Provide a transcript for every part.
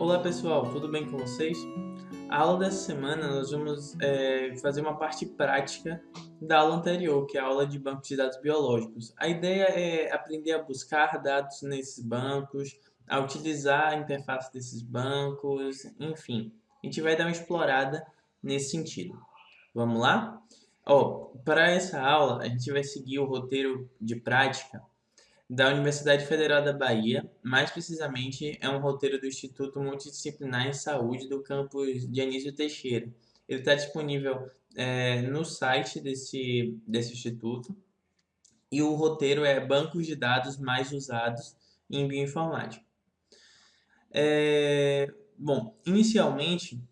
Olá pessoal, tudo bem com vocês? A aula dessa semana nós vamos fazer uma parte prática da aula anterior, que é a aula de bancos de dados biológicos. A ideia é aprender a buscar dados nesses bancos, a utilizar a interface desses bancos, enfim. A gente vai dar uma explorada nesse sentido. Vamos lá? Para essa aula a gente vai seguir o roteiro de prática da Universidade Federal da Bahia, mais precisamente é um roteiro do Instituto Multidisciplinar em Saúde do campus Dionísio Teixeira. Ele está disponível no site desse instituto e o roteiro é Bancos de Dados Mais Usados em Bioinformática. Inicialmente,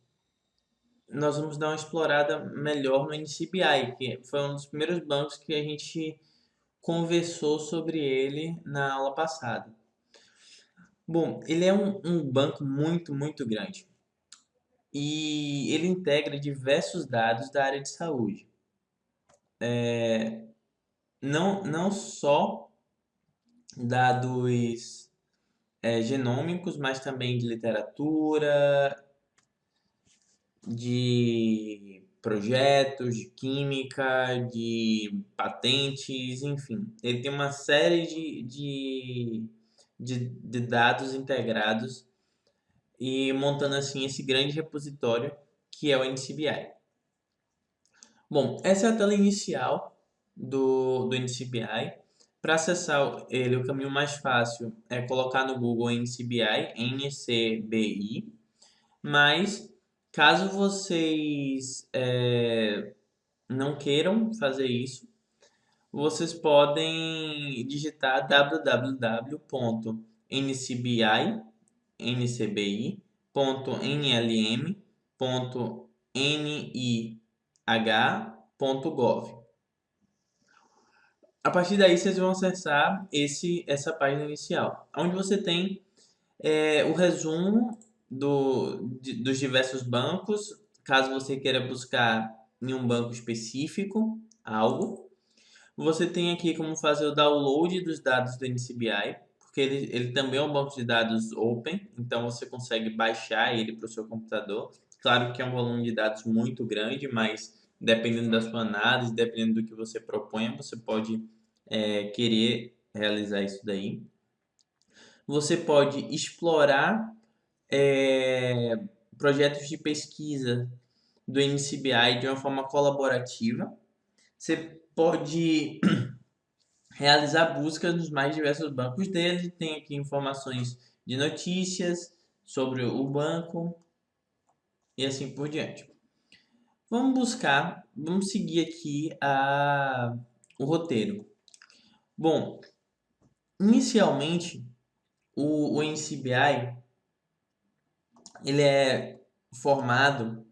nós vamos dar uma explorada melhor no NCBI, que foi um dos primeiros bancos que a gente conversou sobre ele na aula passada. Bom, ele é um banco muito grande e ele integra diversos dados da área de saúde. Não só dados genômicos, mas também de literatura, de projetos, de química, de patentes, enfim. Ele tem uma série de dados integrados e montando assim esse grande repositório que é o NCBI. Bom, essa é a tela inicial do NCBI. Para acessar ele, o caminho mais fácil é colocar no Google NCBI, NCBI, mas caso vocês não queiram fazer isso, vocês podem digitar www.ncbi.nlm.nih.gov. A partir daí vocês vão acessar essa página inicial, onde você tem o resumo dos diversos bancos, caso você queira buscar em um banco específico algo. Você tem aqui como fazer o download dos dados do NCBI, porque ele também é um banco de dados open, então você consegue baixar ele para o seu computador. Claro que é um volume de dados muito grande, mas dependendo da sua análise, dependendo do que você propõe, você pode querer realizar isso daí. Você pode explorar projetos de pesquisa do NCBI de uma forma colaborativa. Você pode realizar buscas nos mais diversos bancos dele. Tem aqui informações de notícias sobre o banco e assim por diante. Vamos seguir aqui o roteiro. Bom, inicialmente o NCBI ele é formado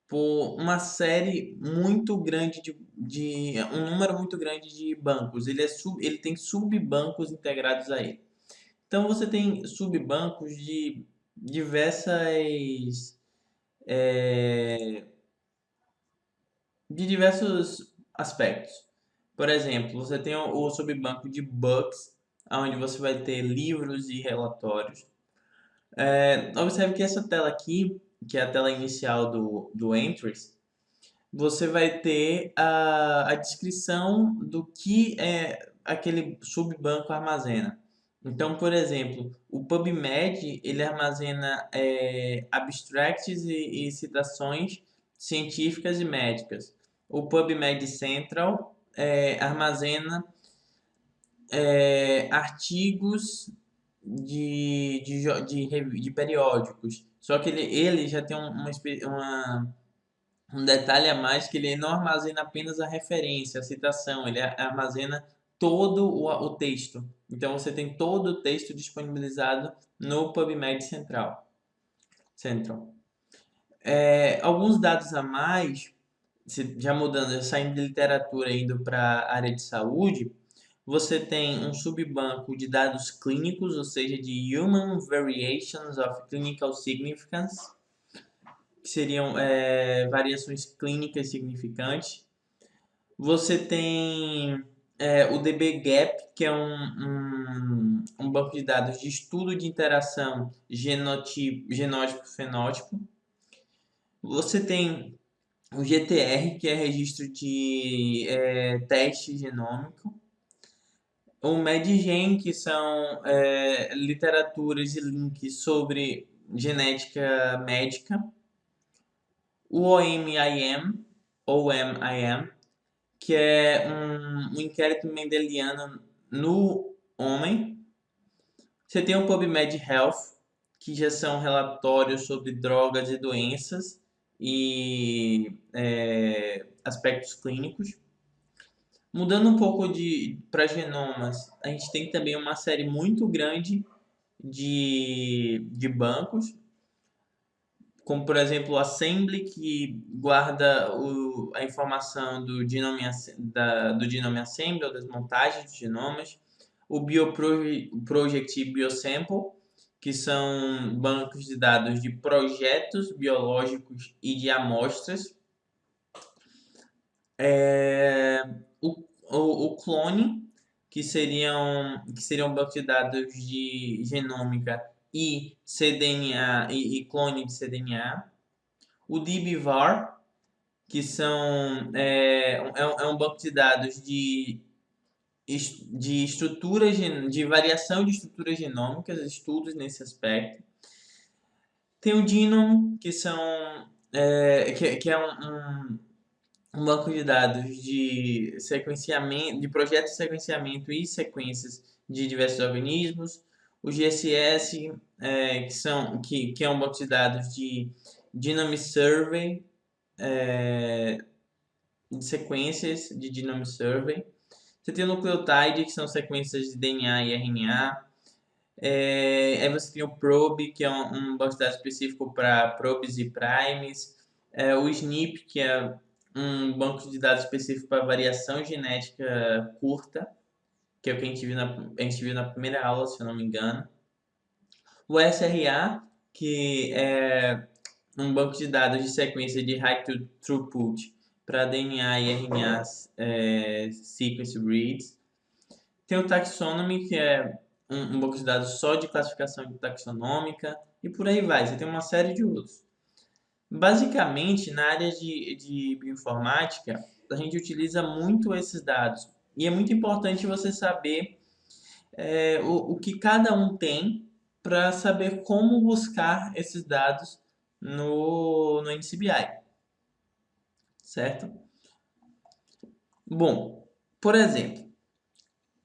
por uma série muito grande de um número muito grande de bancos. Ele tem subbancos integrados a ele. Então você tem subbancos de diversos aspectos. Por exemplo, você tem o subbanco de Books, onde você vai ter livros e relatórios. Observe que essa tela aqui, que é a tela inicial do Entries, você vai ter a descrição do que aquele subbanco armazena. Então, por exemplo, o PubMed ele armazena abstracts e citações científicas e médicas. O PubMed Central armazena artigos de periódicos. Só que ele já tem um detalhe a mais, que ele não armazena apenas a referência, a citação, ele armazena todo o texto. Então você tem todo o texto disponibilizado no PubMed Central. Alguns dados a mais, já mudando, já saindo de literatura indo para a área de saúde, você tem um subbanco de dados clínicos, ou seja, de Human Variations of Clinical Significance, que seriam variações clínicas significantes. Você tem o dbGaP, que é um banco de dados de estudo de interação genótipo-fenótipo. Você tem o GTR, que é registro de teste genômico. O MedGen, que são literaturas e links sobre genética médica. O OMIM, que é um inquérito mendeliano no homem. Você tem o PubMed Health, que já são relatórios sobre drogas e doenças e aspectos clínicos. Mudando um pouco para genomas, a gente tem também uma série muito grande de bancos, como por exemplo o Assembly, que guarda a informação do Genome Assembly, ou das montagens de genomas, o Bioproject e Biosample, que são bancos de dados de projetos biológicos e de amostras. O Clone, que seriam bancos de dados de genômica e cDNA e clone de cDNA. O DBVAR, que é um banco de dados de estruturas de variação de estruturas genômicas, estudos nesse aspecto. Tem o Genome, que é um banco de dados de sequenciamento, de projetos de sequenciamento e sequências de diversos organismos. O GSS, que é um banco de dados de Genome Survey, de sequências de Genome Survey. Você tem o Nucleotide, que são sequências de DNA e RNA. Aí você tem o Probe, que é um banco de dados específico para probes e primes. O SNP, que é um banco de dados específico para variação genética curta, que é o que a gente viu na primeira aula, se eu não me engano. O SRA, que é um banco de dados de sequência de high throughput para DNA e RNA sequence reads. Tem o Taxonomy, que é um banco de dados só de classificação taxonômica, e por aí vai. Você tem uma série de outros. Basicamente, na área de bioinformática, a gente utiliza muito esses dados. E é muito importante você saber o que cada um tem para saber como buscar esses dados no NCBI, certo? Bom, por exemplo,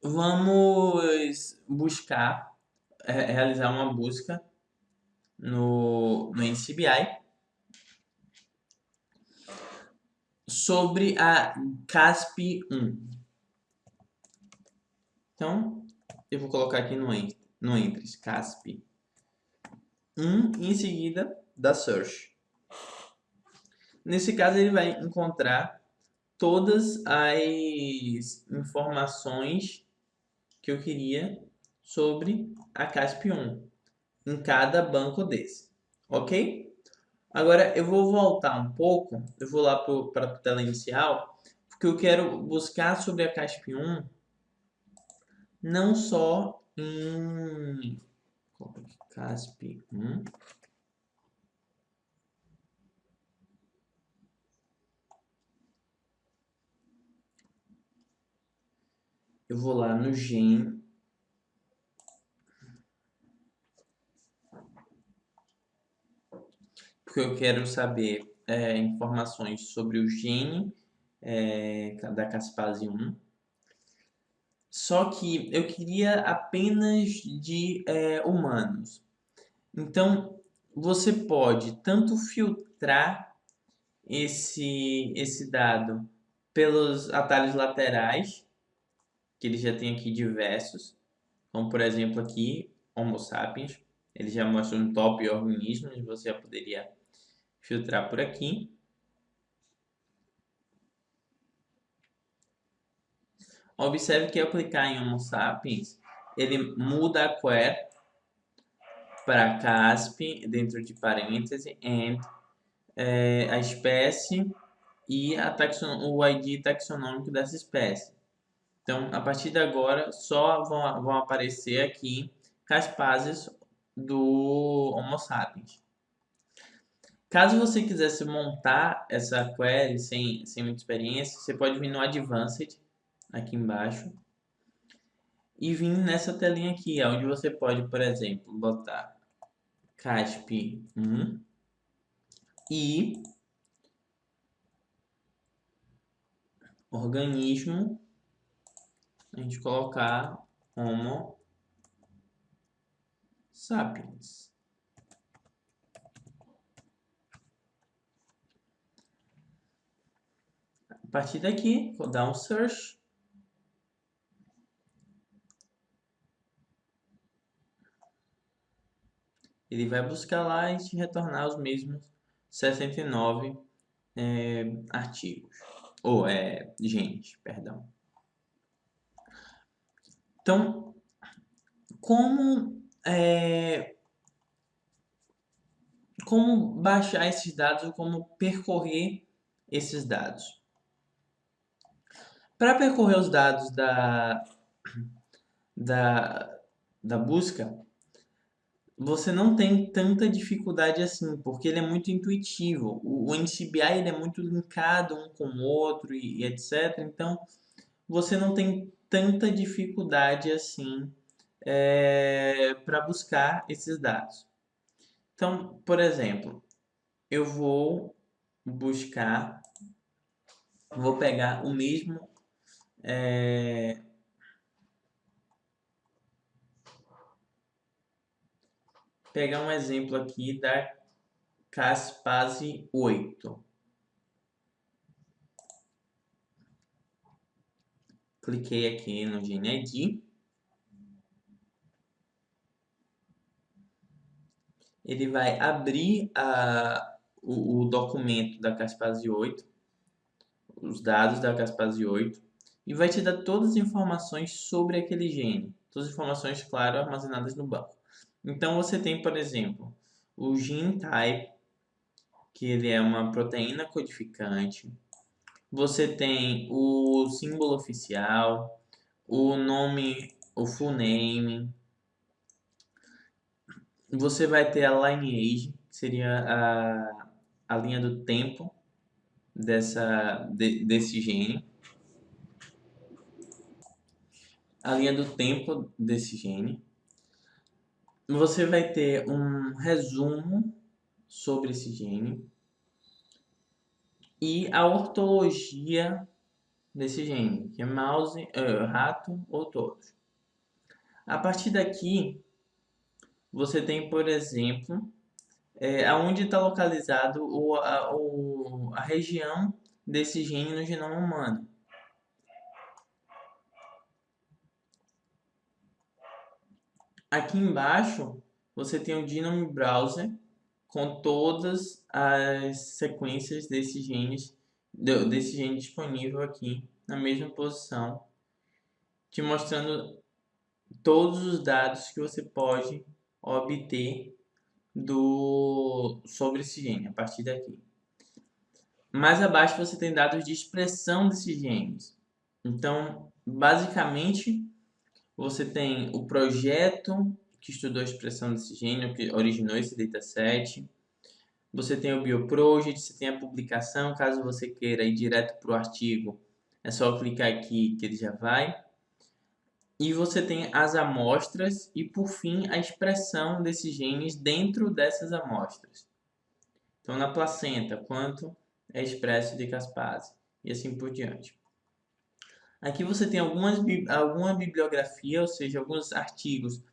vamos realizar uma busca no NCBI sobre a CASP-1. Então, eu vou colocar aqui no Entries, CASP 1 e em seguida da Search. Nesse caso, ele vai encontrar todas as informações que eu queria sobre a CASP-1 em cada banco desse, ok? Agora eu vou voltar um pouco, eu vou lá para a tela inicial, porque eu quero buscar sobre a CASP-1 não só em CASP-1, eu vou lá no GEM, porque eu quero saber informações sobre o gene da caspase 1. Só que eu queria apenas de humanos. Então, você pode tanto filtrar esse dado pelos atalhos laterais, que ele já tem aqui diversos, como por exemplo aqui, Homo sapiens, ele já mostra um top organismos, você já poderia filtrar por aqui. Observe que ao clicar em Homo sapiens, ele muda a query para CASP, dentro de parênteses, and a espécie e o ID taxonômico dessa espécie. Então, a partir de agora, só vão aparecer aqui caspases do Homo sapiens. Caso você quisesse montar essa query sem muita experiência, você pode vir no Advanced, aqui embaixo, e vir nessa telinha aqui, onde você pode, por exemplo, botar CASP1 e organismo, a gente colocar Homo sapiens. A partir daqui, vou dar um search. Ele vai buscar lá e te retornar os mesmos 69 artigos. Ou genes, perdão. Então, como baixar esses dados ou como percorrer esses dados? Para percorrer os dados da busca, você não tem tanta dificuldade assim, porque ele é muito intuitivo. O NCBI ele é muito linkado um com o outro e etc. Então, você não tem tanta dificuldade assim para buscar esses dados. Então, por exemplo, eu vou buscar, vou pegar o mesmo pegar um exemplo aqui da Caspase 8. Cliquei aqui no GeneID. Ele vai abrir o documento da Caspase 8, os dados da Caspase 8, e vai te dar todas as informações sobre aquele gene. Todas as informações, claro, armazenadas no banco. Então, você tem, por exemplo, o gene type, que ele é uma proteína codificante. Você tem o símbolo oficial, o nome, o full name. Você vai ter a lineage, que seria a linha do tempo desse gene. A linha do tempo desse gene. Você vai ter um resumo sobre esse gene e a ortologia desse gene, que é mouse, rato ou todos. A partir daqui, você tem, por exemplo, aonde está localizado a região desse gene no genoma humano. Aqui embaixo, você tem o Genome Browser com todas as sequências desses genes, desse gene disponível aqui na mesma posição, te mostrando todos os dados que você pode obter sobre esse gene a partir daqui. Mais abaixo você tem dados de expressão desses genes. Então, basicamente, você tem o projeto que estudou a expressão desse gene, que originou esse dataset. Você tem o bioproject, você tem a publicação, caso você queira ir direto para o artigo, é só clicar aqui que ele já vai. E você tem as amostras e, por fim, a expressão desses genes dentro dessas amostras. Então, na placenta, quanto é expresso de caspase e assim por diante. Aqui você tem alguma bibliografia, ou seja, alguns artigos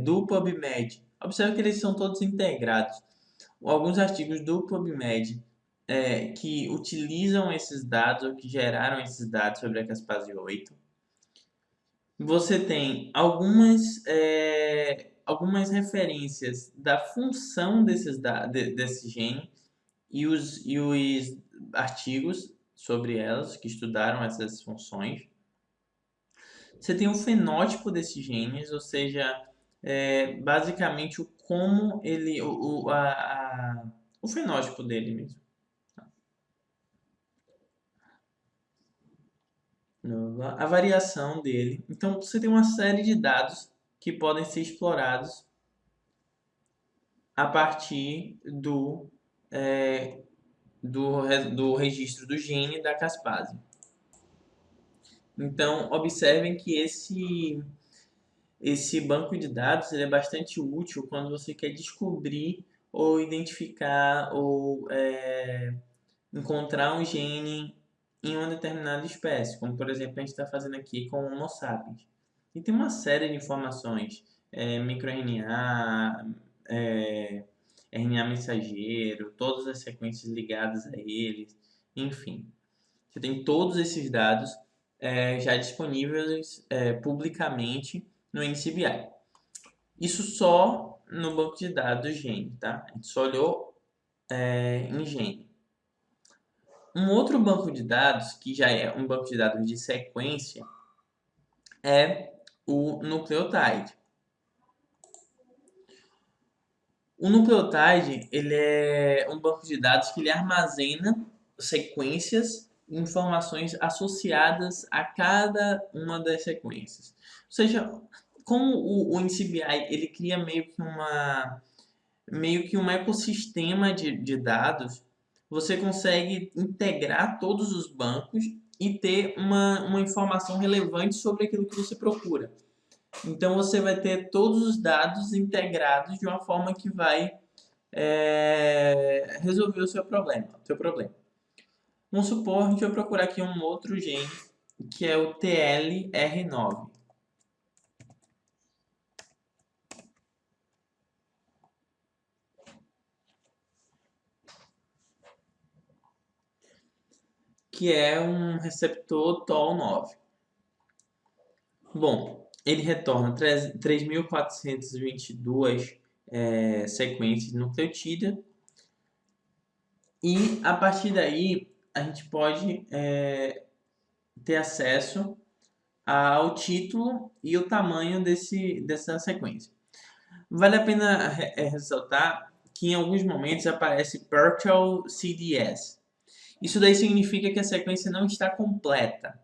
do PubMed. Observe que eles são todos integrados. Alguns artigos do PubMed que utilizam esses dados ou que geraram esses dados sobre a caspase 8. Você tem algumas referências da função desse gene e os artigos sobre elas, que estudaram essas funções. Você tem o fenótipo desses genes, ou seja, basicamente como ele, o fenótipo dele mesmo. a variação dele. Então, você tem uma série de dados que podem ser explorados a partir do registro do gene da caspase. Então, observem que esse banco de dados ele é bastante útil quando você quer descobrir ou identificar ou encontrar um gene em uma determinada espécie, como por exemplo a gente está fazendo aqui com o Homo sapiens. E tem uma série de informações, microRNA, é, RNA mensageiro, todas as sequências ligadas a eles, enfim. Você tem todos esses dados já disponíveis publicamente no NCBI. Isso só no banco de dados Gene, tá? A gente só olhou em Gene. Um outro banco de dados, que já é um banco de dados de sequência, é o Nucleotide. O Nucleotide ele é um banco de dados que ele armazena sequências e informações associadas a cada uma das sequências. Ou seja, como o NCBI ele cria meio que um ecossistema de dados, você consegue integrar todos os bancos e ter uma informação relevante sobre aquilo que você procura. Então você vai ter todos os dados integrados de uma forma que vai resolver o seu problema. Vamos supor, a gente vai procurar aqui um outro gene, que é o TLR9. Que é um receptor TOL9. Bom, ele retorna 3.422 sequências de nucleotídeo e a partir daí a gente pode ter acesso ao título e o tamanho dessa sequência. Vale a pena ressaltar que em alguns momentos aparece Partial CDS. Isso daí significa que a sequência não está completa.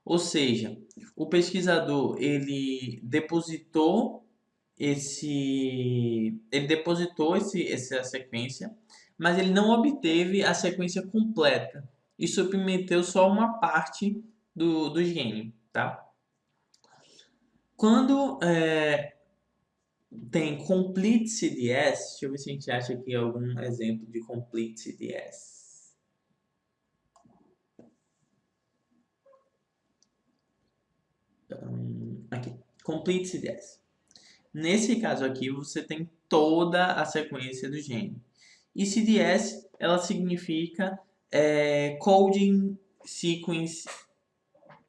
Ou seja, o pesquisador ele depositou essa sequência, mas ele não obteve a sequência completa e submeteu só uma parte do gene, tá? Quando tem Complete CDS, deixa eu ver se a gente acha aqui algum exemplo de Complete CDS. Aqui, Complete CDS. Nesse caso aqui, você tem toda a sequência do gene. E CDS, ela significa Coding Sequence,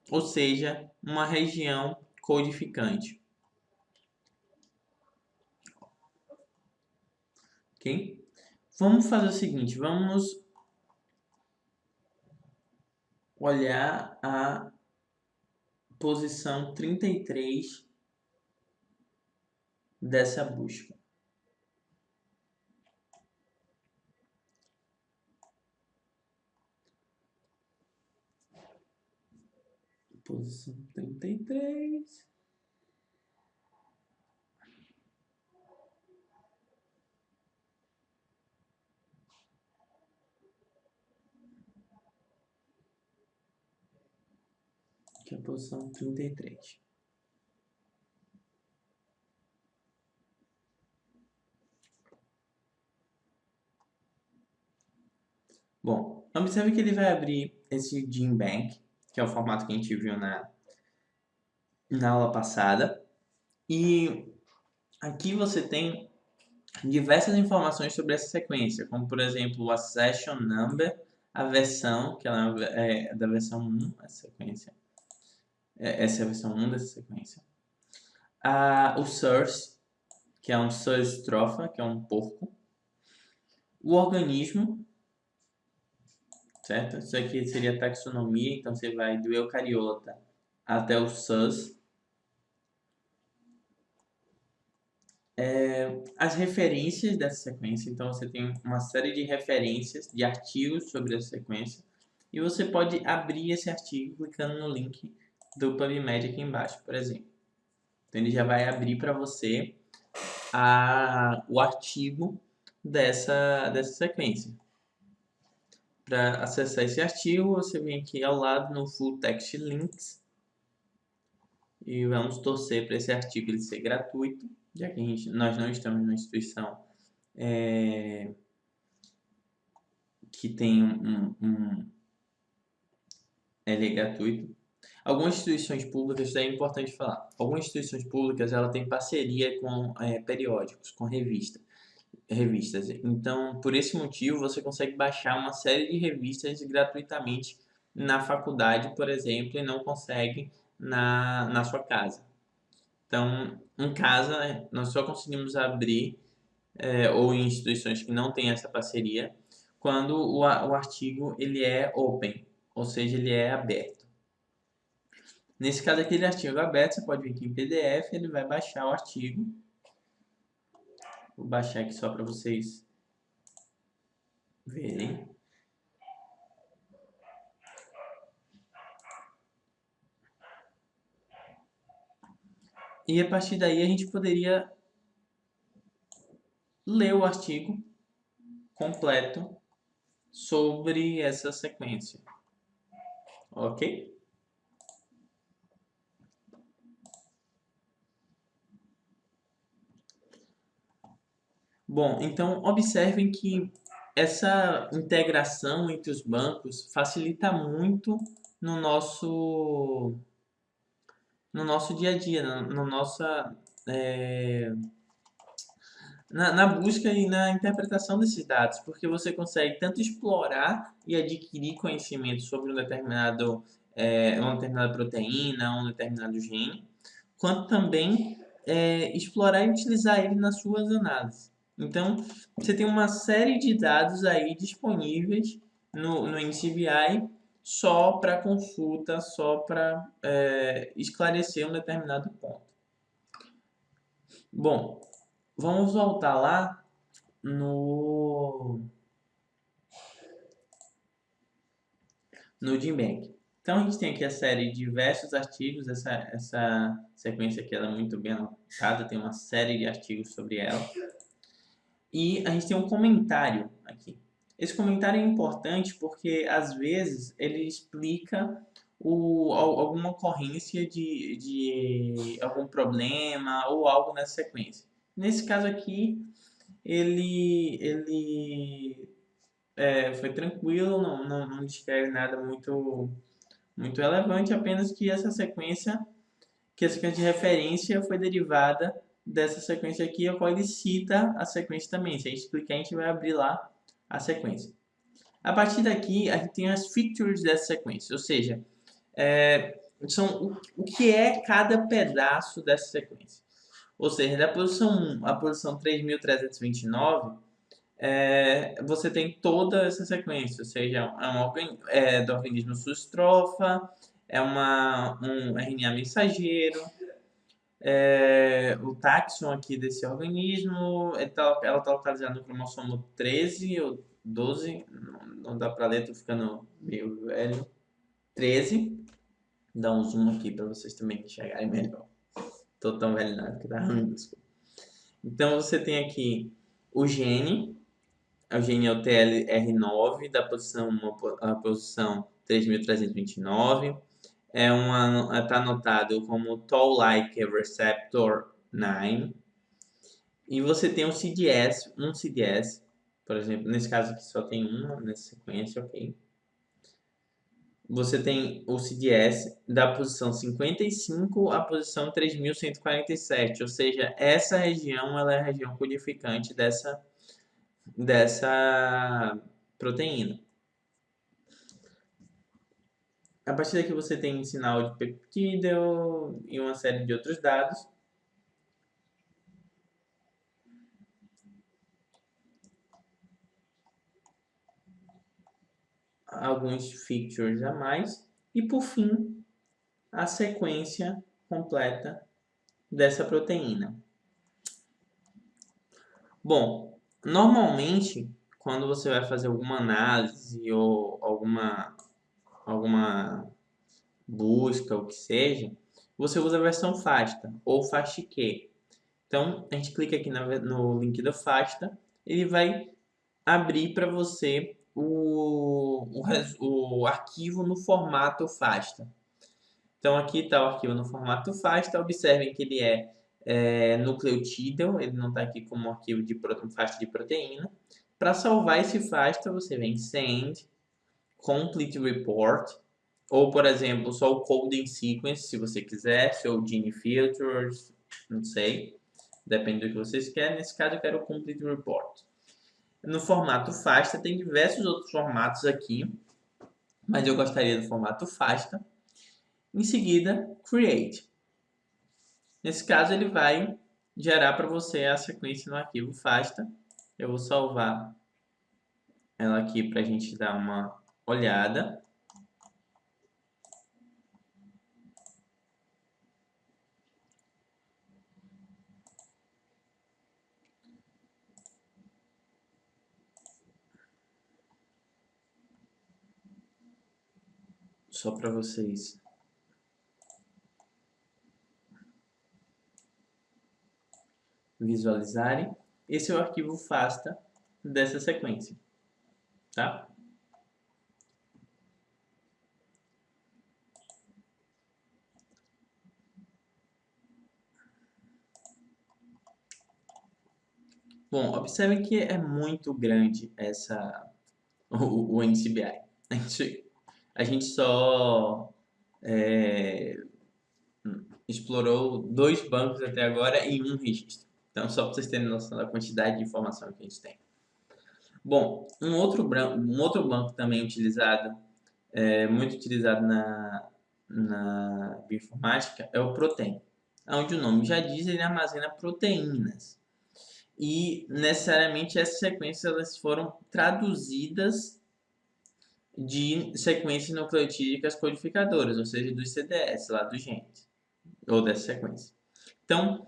ou seja, uma região codificante. Ok? Vamos fazer o seguinte, vamos olhar a posição 33 dessa busca. Posição 33. Aqui é a posição 33. Bom, observe que ele vai abrir esse GenBank, que é o formato que a gente viu na aula passada. E aqui você tem diversas informações sobre essa sequência, como por exemplo a session number, a versão, que ela é da versão 1, essa sequência. Essa é a versão 1 dessa sequência. O source, que é um source tropha, que é um porco. O organismo, certo? Isso aqui seria taxonomia, então você vai do eucariota até o sus. As referências dessa sequência, então você tem uma série de referências de artigos sobre essa sequência. E você pode abrir esse artigo clicando no link do PubMed aqui embaixo, por exemplo. Então ele já vai abrir para você o artigo dessa sequência. Para acessar esse artigo, você vem aqui ao lado no Full Text Links e vamos torcer para esse artigo ele ser gratuito, já que nós não estamos numa instituição que tem ele é gratuito. Algumas instituições públicas, isso é importante falar, algumas instituições públicas ela tem parceria com periódicos, com revistas. Então, por esse motivo, você consegue baixar uma série de revistas gratuitamente na faculdade, por exemplo, e não consegue na sua casa. Então, em casa, nós só conseguimos abrir, ou em instituições que não têm essa parceria, quando o artigo ele é open, ou seja, ele é aberto. Nesse caso, aquele artigo aberto, você pode vir aqui em PDF, ele vai baixar o artigo. Vou baixar aqui só para vocês verem. E a partir daí a gente poderia ler o artigo completo sobre essa sequência. Ok? Bom, então observem que essa integração entre os bancos facilita muito no nosso dia a dia, no nossa, na busca e na interpretação desses dados, porque você consegue tanto explorar e adquirir conhecimento sobre uma determinada proteína, um determinado gene, quanto também explorar e utilizar ele nas suas análises. Então, você tem uma série de dados aí disponíveis no NCBI só para consulta, só para esclarecer um determinado ponto. Bom, vamos voltar lá no GenBank. Então, a gente tem aqui a série de diversos artigos, essa sequência aqui ela é muito bem anotada, tem uma série de artigos sobre ela. E a gente tem um comentário aqui. Esse comentário é importante porque, às vezes, ele explica alguma ocorrência de algum problema ou algo nessa sequência. Nesse caso aqui, ele foi tranquilo, não descreve nada muito relevante, apenas que essa sequência de referência foi derivada dessa sequência aqui, a qual ele cita a sequência também. Se a gente clicar, a gente vai abrir lá a sequência. A partir daqui, a gente tem as features dessa sequência, ou seja, são o que é cada pedaço dessa sequência. Ou seja, da posição 1 à posição 3.329, você tem toda essa sequência, ou seja, do organismo sustrofa, é um RNA mensageiro, o táxon aqui desse organismo, ela está localizada no cromossomo 13 ou 12, não dá para ler, tô ficando meio velho. 13, dá um zoom aqui para vocês também enxergarem melhor. Tô tão velho não, porque tá minúsculo. Então você tem aqui o gene é o TLR9 da posição 1 à posição 3.329. Está anotado como Toll-like receptor 9. E você tem um CDS, por exemplo, nesse caso aqui só tem uma nessa sequência, ok? Você tem o CDS da posição 55 à posição 3.147, ou seja, essa região ela é a região codificante dessa proteína. A partir daqui você tem sinal de peptídeo e uma série de outros dados. Alguns features a mais. E por fim, a sequência completa dessa proteína. Bom, normalmente, quando você vai fazer alguma análise ou alguma busca, o que seja, você usa a versão FASTA ou FASTQ. Então, a gente clica aqui no link do FASTA, ele vai abrir para você o arquivo no formato FASTA. Então, aqui está o arquivo no formato FASTA. Observem que ele é nucleotídeo, ele não está aqui como arquivo de FASTA de proteína. Para salvar esse FASTA, você vem Send, Complete Report, ou, por exemplo, só o Coding Sequence, se você quiser, ou Gene Filters, não sei, depende do que vocês querem. Nesse caso, eu quero o Complete Report. No formato FASTA, tem diversos outros formatos aqui, mas eu gostaria do formato FASTA. Em seguida, Create. Nesse caso, ele vai gerar para você a sequência no arquivo FASTA. Eu vou salvar ela aqui para a gente dar uma olhada. Só para vocês visualizarem. Esse é o arquivo FASTA dessa sequência, tá? Bom, observem que é muito grande o NCBI. A gente só explorou 2 bancos até agora em um registro. Então, só para vocês terem noção da quantidade de informação que a gente tem. Bom, um outro banco também utilizado, muito utilizado na bioinformática, é o Protein. Onde o nome já diz, ele armazena proteínas. E, necessariamente, essas sequências elas foram traduzidas de sequências nucleotídicas codificadoras, ou seja, dos CDS, lá dos genes, ou dessa sequência. Então,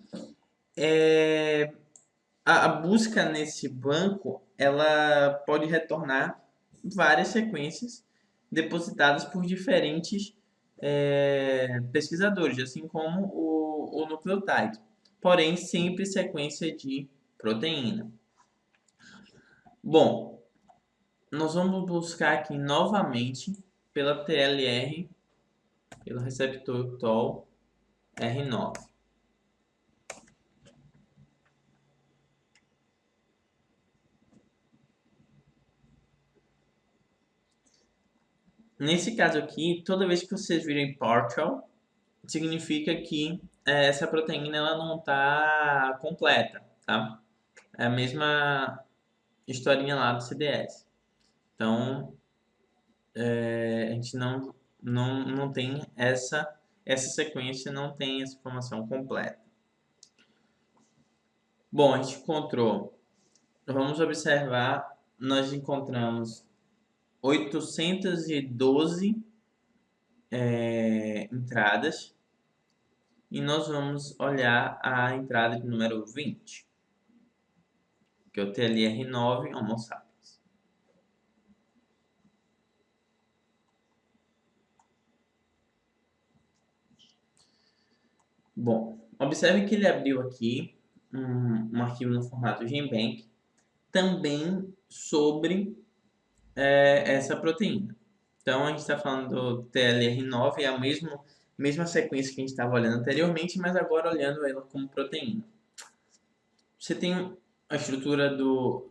a busca nesse banco, ela pode retornar várias sequências depositadas por diferentes pesquisadores, assim como o nucleotídeo, porém sempre sequência de proteína. Bom, nós vamos buscar aqui novamente pela TLR, pelo receptor TOL R9. Nesse caso aqui, toda vez que vocês virem partial, significa que essa proteína ela não está completa, tá? É a mesma historinha lá do CDS. Então, a gente não tem essa sequência, não tem essa informação completa. Bom, a gente encontrou, vamos observar, nós encontramos 812 entradas e nós vamos olhar a entrada de número 20, que é o TLR9 Homo sapiens. Bom, observe que ele abriu aqui um arquivo no formato GenBank também sobre essa proteína. Então, a gente está falando do TLR9, é a mesma sequência que a gente estava olhando anteriormente, mas agora olhando ela como proteína. Você tem a estrutura do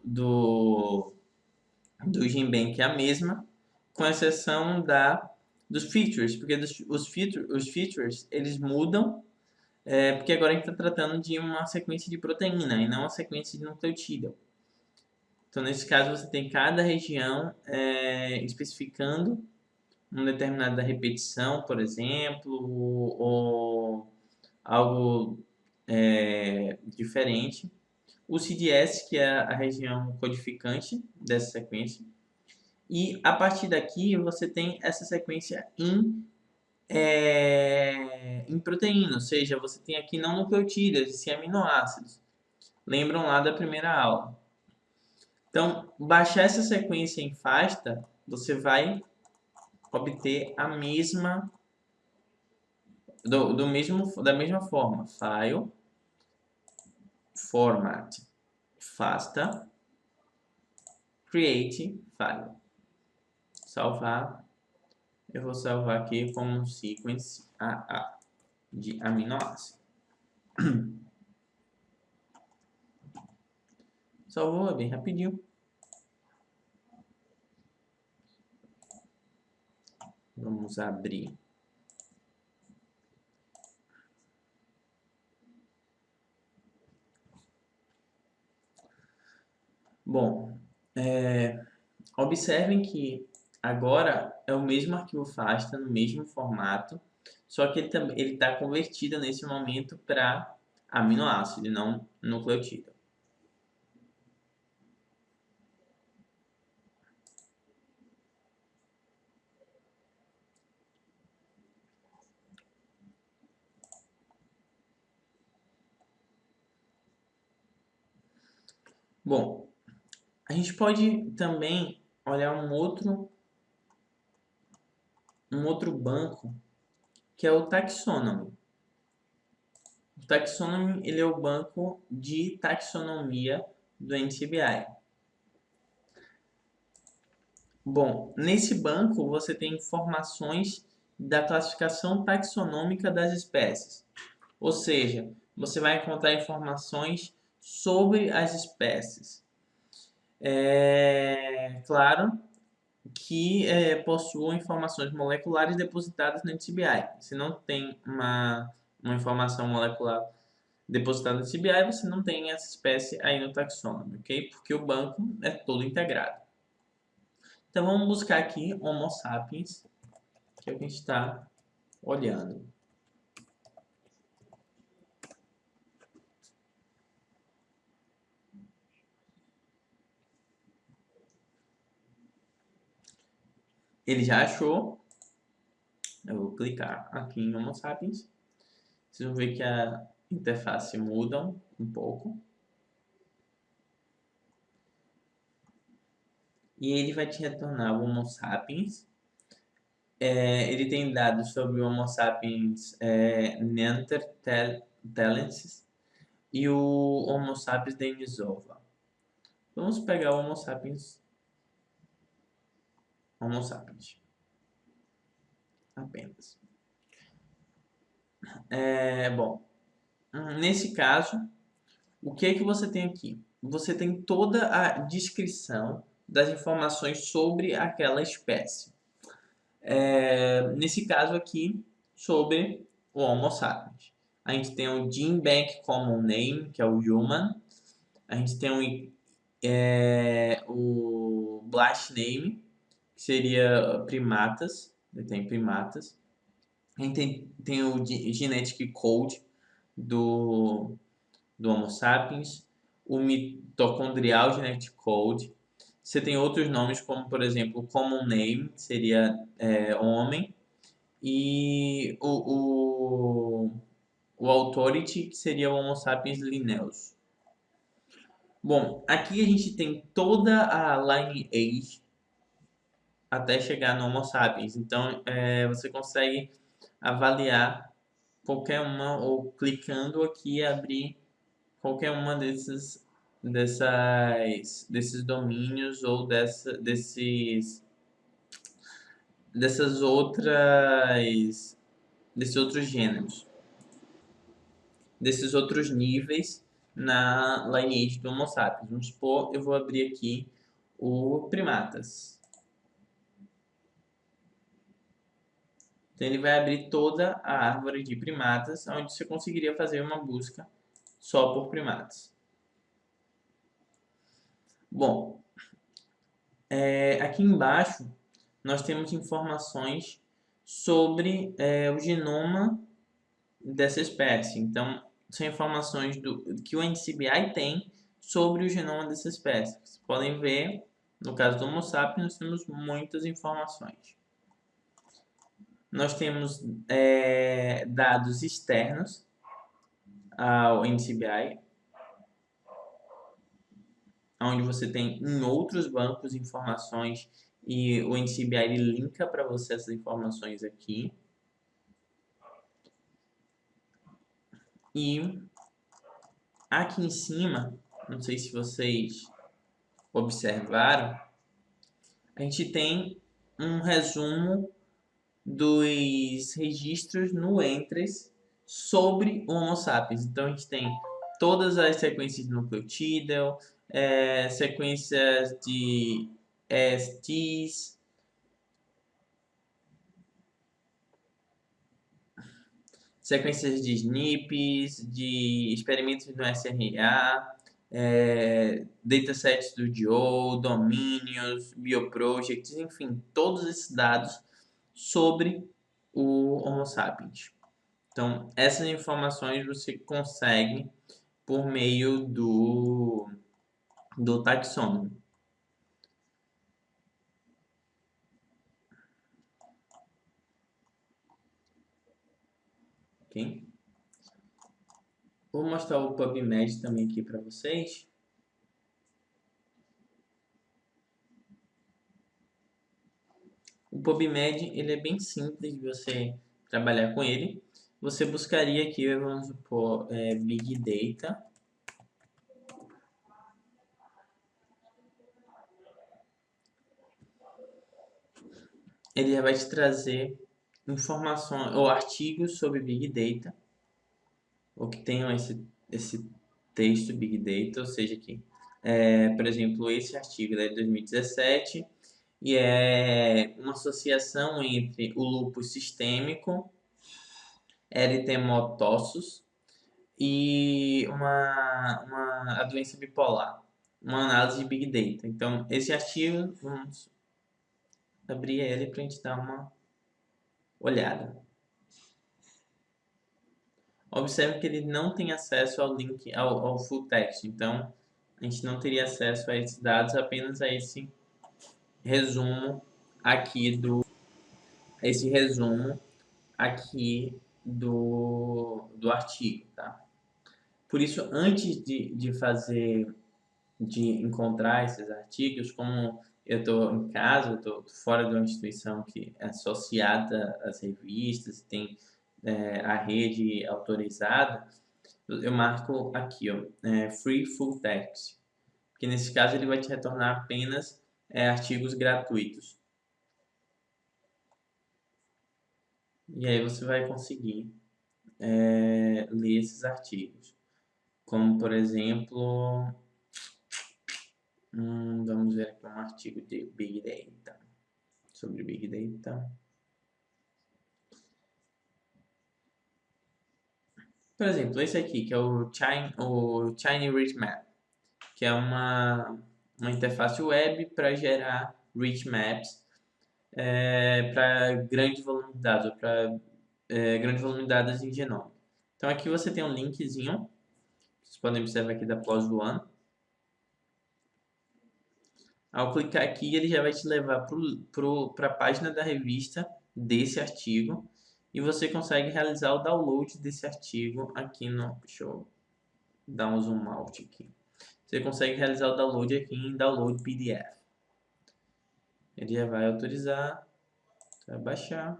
GenBank é a mesma, com exceção dos features, porque os features eles mudam, porque agora a gente está tratando de uma sequência de proteína e não uma sequência de nucleotídeo. Então, nesse caso, você tem cada região especificando uma determinada repetição, por exemplo, ou algo diferente. O CDS, que é a região codificante dessa sequência. E a partir daqui você tem essa sequência em proteína, ou seja, você tem aqui não nucleotídeos, e sim aminoácidos. Lembram lá da primeira aula. Então, baixar essa sequência em FASTA, você vai obter a mesma da mesma forma. File, Format, FASTA, Create File. Salvar. Eu vou salvar aqui como sequence AA de aminoácido. Salvou, é bem rapidinho. Vamos abrir. Bom, observem que agora é o mesmo arquivo FASTA, no mesmo formato, só que ele está convertido nesse momento para aminoácido e não nucleotídeo. Bom, a gente pode também olhar um outro banco, que é o Taxonomy. O Taxonomy ele é o banco de taxonomia do NCBI. Bom, nesse banco você tem informações da classificação taxonômica das espécies. Ou seja, você vai encontrar informações sobre as espécies. Claro que possuam informações moleculares depositadas no NCBI. Se não tem uma informação molecular depositada no NCBI, você não tem essa espécie aí no taxônomo, ok? Porque o banco é todo integrado. Então vamos buscar aqui Homo sapiens, que é o que a gente está olhando. Ele já achou. Eu vou clicar aqui em Homo sapiens. Vocês vão ver que a interface muda um pouco. E ele vai te retornar o Homo sapiens. Ele tem dados sobre o Homo sapiens neanderthalensis e o Homo sapiens denisova. Vamos pegar o Homo sapiens apenas. Bom, nesse caso, o que é que você tem aqui? Você tem toda a descrição das informações sobre aquela espécie. Nesse caso aqui, sobre o Homo sapiens. A gente tem o Gene Bank Common Name, que é o Human. A gente tem o Blast Name, que seria primatas. Tem primatas. A gente tem o Genetic Code do Homo sapiens. O Mitocondrial Genetic Code. Você tem outros nomes, como por exemplo o Common Name, que seria homem. E o Authority, que seria o Homo sapiens linnaeus. Bom, aqui a gente tem toda a lineage até chegar no Homo sapiens. Então, você consegue avaliar qualquer uma, ou clicando aqui, abrir qualquer uma desses domínios ou desses outros gêneros, desses outros níveis na lineage do Homo sapiens. Vamos supor, eu vou abrir aqui o primatas. Então ele vai abrir toda a árvore de primatas, onde você conseguiria fazer uma busca só por primatas. Bom, aqui embaixo nós temos informações sobre o genoma dessa espécie. Então, são informações que o NCBI tem sobre o genoma dessa espécie. Vocês podem ver, no caso do Homo sapiens, nós temos muitas informações. Nós temos dados externos ao NCBI, onde você tem em outros bancos informações e o NCBI ele linka para você essas informações aqui. E aqui em cima, não sei se vocês observaram, a gente tem um resumo dos registros no Entries sobre o Homo sapiens. Então a gente tem todas as sequências de nucleotídeo, sequências de STs, sequências de SNPs, de experimentos no SRA, datasets do DO, domínios, bioprojects, enfim, todos esses dados sobre o Homo sapiens. Então, essas informações você consegue por meio do taxônomo. Ok? Vou mostrar o PubMed também aqui para vocês. O PubMed ele é bem simples de você trabalhar com ele. Você buscaria aqui, vamos supor, Big Data. Ele já vai te trazer informações ou artigos sobre Big Data, ou que tenham esse texto Big Data, ou seja, aqui, por exemplo, esse artigo é de 2017 e é uma associação entre o lúpus sistêmico, eritematosus e a doença bipolar, uma análise de Big Data. Então, esse artigo, vamos abrir ele para a gente dar uma olhada. Observe que ele não tem acesso ao link, ao full text, então a gente não teria acesso a esses dados, apenas a esse resumo aqui do artigo, tá? Por isso, antes de encontrar esses artigos, como eu estou em casa, eu estou fora de uma instituição que é associada às revistas, tem a rede autorizada, eu marco aqui, ó, Free Full Text, porque nesse caso ele vai te retornar apenas artigos gratuitos. E aí você vai conseguir ler esses artigos. Como, por exemplo, vamos ver aqui um artigo de Big Data, sobre Big Data. Por exemplo, esse aqui, que é o Shiny Rich Map, que é uma interface web para gerar rich maps para grande volume de dados, ou para grande volume de dados em genoma. Então aqui você tem um linkzinho, vocês podem observar aqui da PLOS ONE. Ao clicar aqui, ele já vai te levar para a página da revista desse artigo e você consegue realizar o download desse artigo aqui no... Deixa eu dar um zoom out aqui. Você consegue realizar o download aqui em Download PDF. Ele já vai autorizar, vai baixar.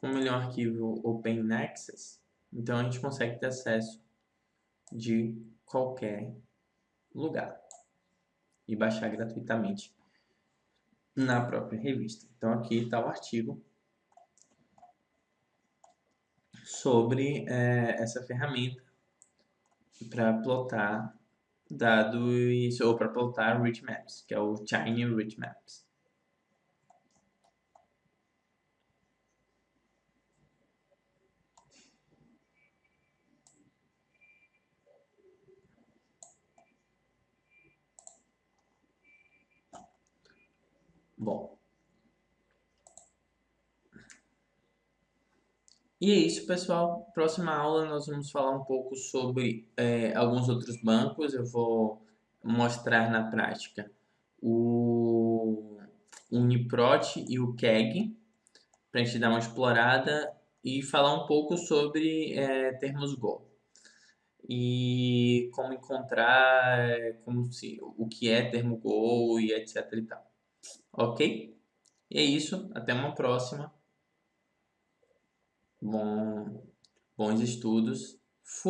Como ele é um arquivo Open Access, então a gente consegue ter acesso de qualquer lugar e baixar gratuitamente na própria revista. Então aqui está o artigo sobre essa ferramenta para plotar dados ou para plotar rich maps, que é o Shiny Rich Maps. Bom, e é isso, pessoal. Próxima aula nós vamos falar um pouco sobre alguns outros bancos. Eu vou mostrar na prática o Uniprot e o KEGG, para a gente dar uma explorada e falar um pouco sobre termos Go e como encontrar, o que é termo Go e etc e tal. Ok? E é isso. Até uma próxima. Bom, bons estudos. Fui.